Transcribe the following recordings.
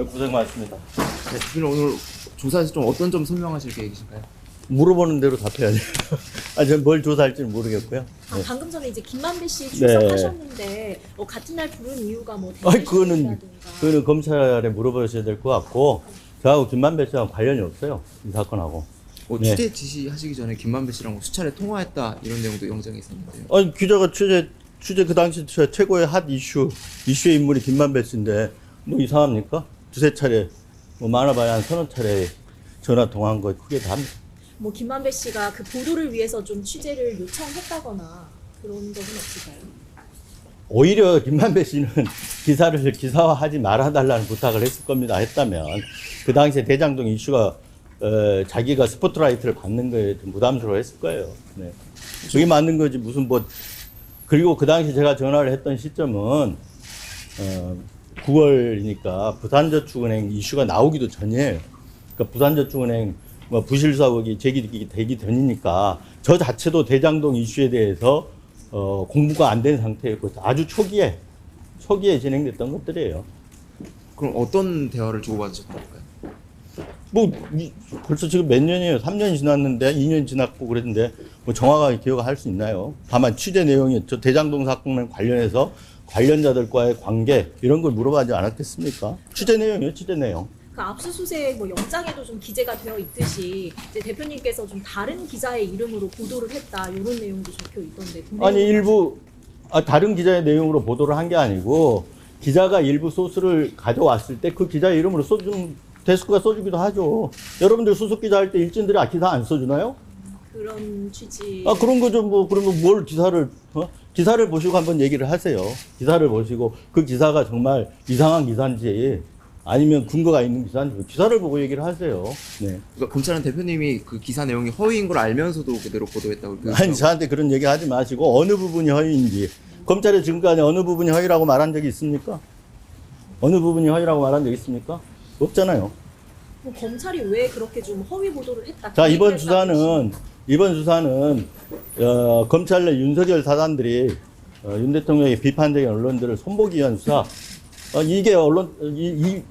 고생 많습니다. 네, 대표님 오늘 조사에서 좀 어떤 점 설명하실 계획이신가요? 물어보는 대로 답해야죠. 저는 뭘 조사할지는 모르겠고요. 아, 네. 방금 전에 이제 김만배 씨 출석하셨는데 같은 날 부른 이유가 뭐 그거는 검찰에 물어보셔야 될 것 같고, 저하고 김만배 씨랑 관련이 없어요. 이 사건하고. 네. 취재 지시하시기 전에 김만배 씨랑 수차례 통화했다 이런 내용도 영장에 있었는데요. 기자가 취재 그 당시 최고의 핫 이슈의 인물이 김만배 씨인데, 뭐 이상합니까? 두세 차례, 뭐 많아봐야 한 서너 차례 전화 통화한 거 크게 다 합니다. 뭐 김만배 씨가 그 보도를 위해서 좀 취재를 요청했다거나 그런 적은 없을까요? 오히려 김만배 씨는 기사를 기사화하지 말아달라는 부탁을 했을 겁니다. 했다면 그 당시에 대장동 이슈가 자기가 스포트라이트를 받는 거에 좀 부담스러워했을 거예요. 네. 그게 맞는 거지 무슨 뭐. 그리고 그 당시 제가 전화를 했던 시점은 9월이니까 부산저축은행 이슈가 나오기도 전이에요. 그러니까 부산저축은행 뭐 부실수사 의혹이 제기되기 전이니까 저 자체도 대장동 이슈에 대해서 공부가 안 된 상태였고 아주 초기에 진행됐던 것들이에요. 그럼 어떤 대화를 주고받으셨던 걸까요? 벌써 지금 몇 년이에요? 3년이 지났는데 2년 지났고 그랬는데 뭐 정확하게 기억할 수 있나요? 다만 취재 내용이 저 대장동 사건 관련해서 관련자들과의 관계 이런 걸 물어보지 않았겠습니까? 취재 내용이에요, 취재 내용. 그 압수수색 뭐 영장에도 좀 기재가 되어 있듯이 이제 대표님께서 좀 다른 기자의 이름으로 보도를 했다 이런 내용도 적혀 있던데. 아니 일부 다른 기자의 내용으로 보도를 한 게 아니고 기자가 일부 소스를 가져왔을 때 그 기자 이름으로 써준 데스크가 써주기도 하죠. 여러분들 수석 기자 할 때 일진들이 기사 안 써주나요? 그런 취지. 그런 거죠. 뭐 그러면 뭘 기사를 보시고 한번 얘기를 하세요. 기사를 보시고 그 기사가 정말 이상한 기사인지 아니면 근거가 있는 기사인지 기사를 보고 얘기를 하세요. 네. 그러니까 검찰은 대표님이 그 기사 내용이 허위인 걸 알면서도 그대로 보도했다고. 아니 저한테 그런 얘기 하지 마시고 어느 부분이 허위인지 검찰이 지금까지 어느 부분이 허위라고 말한 적이 있습니까? 어느 부분이 허위라고 말한 적이 있습니까? 없잖아요. 뭐 검찰이 왜 그렇게 좀 허위 보도를 했다? 자 이번 수사는 검찰 내 윤석열 사단들이 윤 대통령의 비판적인 언론들을 손보기 위한 수사. 이게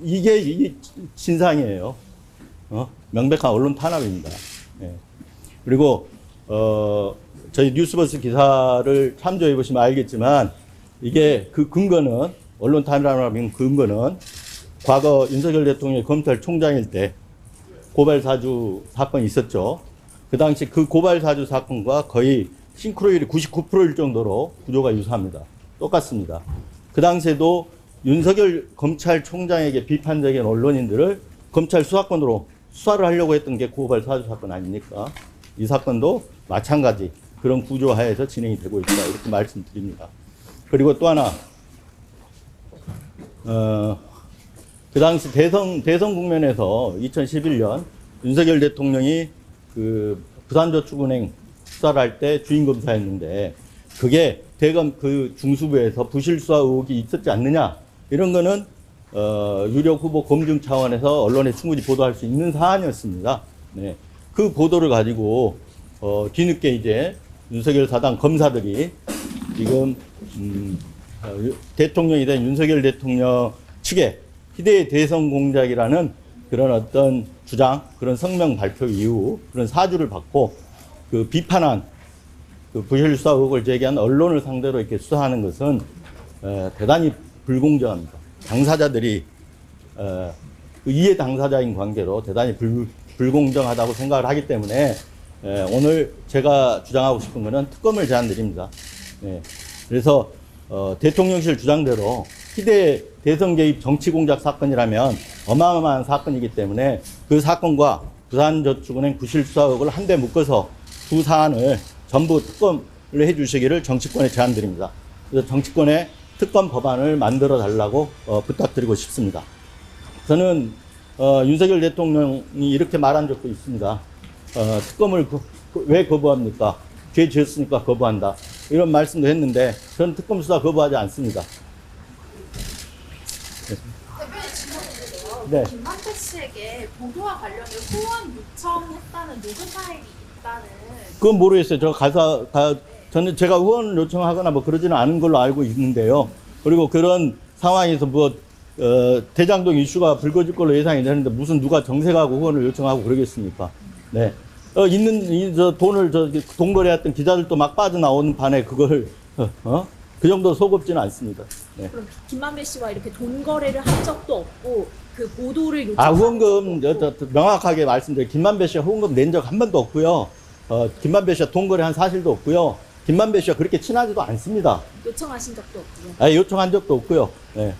이게 진상이에요. 명백한 언론 탄압입니다. 예. 그리고 저희 뉴스버스 기사를 참조해 보시면 알겠지만 이게 그 근거는 언론 탄압의 근거는 과거 윤석열 대통령이 검찰총장일 때 고발사주 사건이 있었죠. 그 당시 그 고발사주 사건과 거의 싱크로율이 99%일 정도로 구조가 유사합니다. 똑같습니다. 그 당시에도 윤석열 검찰총장에게 비판적인 언론인들을 검찰 수사권으로 수사를 하려고 했던 게 고발사주 사건 아닙니까? 이 사건도 마찬가지 그런 구조 하에서 진행이 되고 있다 이렇게 말씀드립니다. 그리고 또 하나 그 당시 대선 국면에서 2011년 윤석열 대통령이 그 부산저축은행 수사를 할 때 주인검사였는데 그게 대검 그 중수부에서 부실수사 의혹이 있었지 않느냐 이런 거는 유력 후보 검증 차원에서 언론에 충분히 보도할 수 있는 사안이었습니다. 네. 그 보도를 가지고 뒤늦게 이제 윤석열 사당 검사들이 지금 대통령이 된 윤석열 대통령 측에 희대의 대선 공작이라는 그런 어떤 주장, 그런 성명 발표 이후 그런 사주를 받고 그 비판한 그 부실수사 의혹을 제기한 언론을 상대로 이렇게 수사하는 것은 대단히 불공정합니다. 당사자들이 그 이해 당사자인 관계로 대단히 불공정하다고 생각을 하기 때문에 오늘 제가 주장하고 싶은 것은 특검을 제안드립니다. 네. 그래서 대통령실 주장대로 희대 대선 개입 정치 공작 사건이라면 어마어마한 사건이기 때문에 그 사건과 부산저축은행 부실수사 의혹을 한데 묶어서 두 사안을 전부 특검을 해주시기를 정치권에 제안드립니다. 그래서 정치권에 특검 법안을 만들어 달라고 부탁드리고 싶습니다. 저는 윤석열 대통령이 이렇게 말한 적도 있습니다. 특검을 왜 거부합니까? 죄 지었으니까 거부한다. 이런 말씀도 했는데 저는 특검 수사 거부하지 않습니다. 대표님 질문인데요. 네. 김만배 씨에게 보도와 관련해 후원 요청했다는 녹음 파일이 있다는. 그건 모르겠어요. 저는 제가 후원 요청하거나 뭐 그러지는 않은 걸로 알고 있는데요. 그리고 그런 상황에서 뭐 대장동 이슈가 불거질 걸로 예상이 되는데 무슨 누가 정색하고 후원을 요청하고 그러겠습니까? 네. 저 돈을 동거래했던 기자들도 막 빠져나오는 반에 그걸, 그 정도 속업지는 않습니다. 네. 그럼 김만배 씨와 이렇게 돈 거래를 한 적도 없고 그 보도를 요청. 후원금, 명확하게 말씀드려요. 김만배 씨가 후원금 낸 적 한 번도 없고요. 김만배 씨가 동거래한 사실도 없고요. 김만배 씨가 그렇게 친하지도 않습니다. 요청하신 적도 없고요. 요청한 적도 없고요. 네.